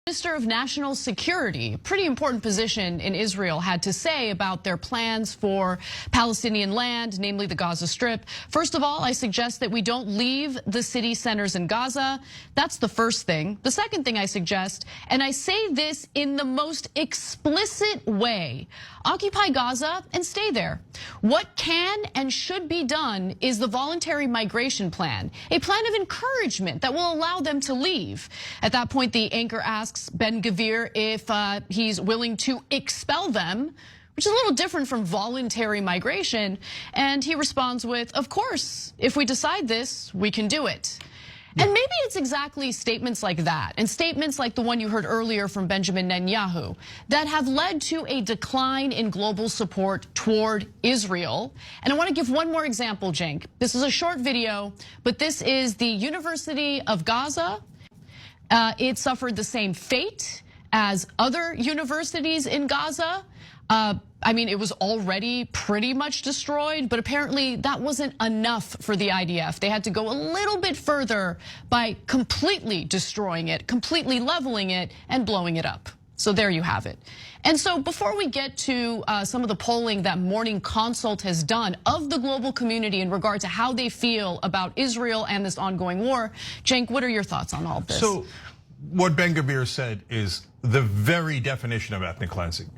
Minister of National Security, pretty important position in Israel, had to say about their plans for Palestinian land, namely the Gaza Strip. First of all, I suggest that we don't leave the city centers in Gaza. That's the first thing. The second thing I suggest, and I say this in the most explicit way, occupy Gaza and stay there. What can and should be done is the voluntary migration plan, a plan of encouragement that will allow them to leave. At that point, the anchor asks Ben-Gvir if he's willing to expel them, which is a little different from voluntary migration. And he responds with, of course, if we decide this, we can do it. And maybe it's exactly statements like that and statements like the one you heard earlier from Benjamin Netanyahu that have led to a decline in global support toward Israel. And I want to give one more example, Cenk. This is a short video, but this is the University of Gaza. It suffered the same fate as other universities in Gaza. I mean, it was already pretty much destroyed, but apparently that wasn't enough for the IDF. They had to go a little bit further by completely destroying it, completely leveling it, and blowing it up. So there you have it. And so before we get to some of the polling that Morning Consult has done of the global community in regard to how they feel about Israel and this ongoing war, Cenk, what are your thoughts on all of this? So what Ben-Gvir said is the very definition of ethnic cleansing.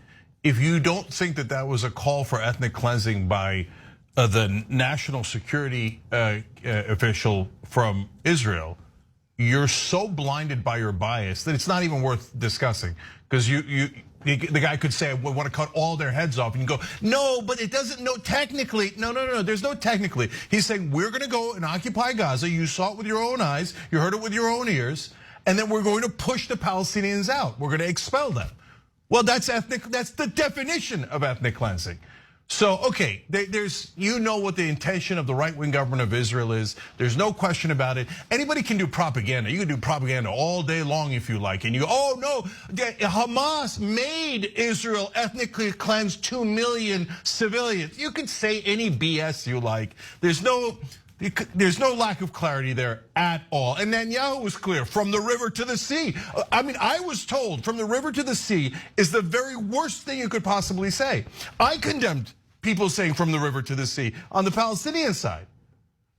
If you don't think that that was a call for ethnic cleansing by the national security official from Israel, you're so blinded by your bias that it's not even worth discussing. Because the guy could say, we want to cut all their heads off, and you go, no, but it doesn't, no, technically, no, there's no technically. He's saying, we're gonna go and occupy Gaza, you saw it with your own eyes, you heard it with your own ears, and then we're going to push the Palestinians out, we're gonna expel them. Well, that's the definition of ethnic cleansing. So, okay, you know what the intention of the right-wing government of Israel is. There's no question about it. Anybody can do propaganda. You can do propaganda all day long if you like. And you go, oh no, Hamas made Israel ethnically cleanse 2 million civilians. You can say any BS you like. There's no lack of clarity there at all. And Netanyahu was clear, from the river to the sea. I mean, I was told from the river to the sea is the very worst thing you could possibly say. I condemned people saying from the river to the sea on the Palestinian side.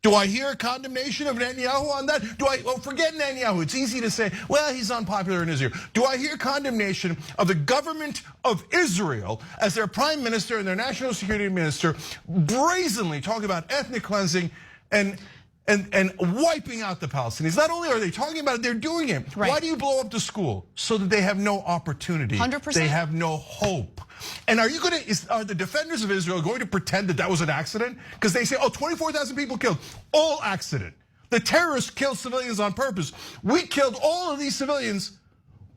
Do I hear a condemnation of Netanyahu on that? Well, forget Netanyahu. It's easy to say, well, he's unpopular in Israel. Do I hear condemnation of the government of Israel as their prime minister and their national security minister brazenly talking about ethnic cleansing and wiping out the Palestinians? Not only are they talking about it, they're doing it. Right. Why do you blow up the school? So that they have no opportunity. 100%. They have no hope. And are the defenders of Israel going to pretend that that was an accident? Because they say, 24,000 people killed, all accident. The terrorists killed civilians on purpose. We killed all of these civilians,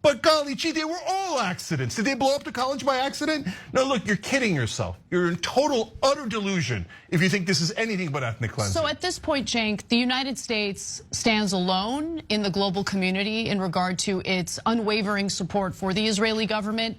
but golly gee, they were all accidents. Did they blow up the college by accident? No, look, you're kidding yourself. You're in total, utter delusion if you think this is anything but ethnic cleansing. So at this point, Cenk, the United States stands alone in the global community in regard to its unwavering support for the Israeli government.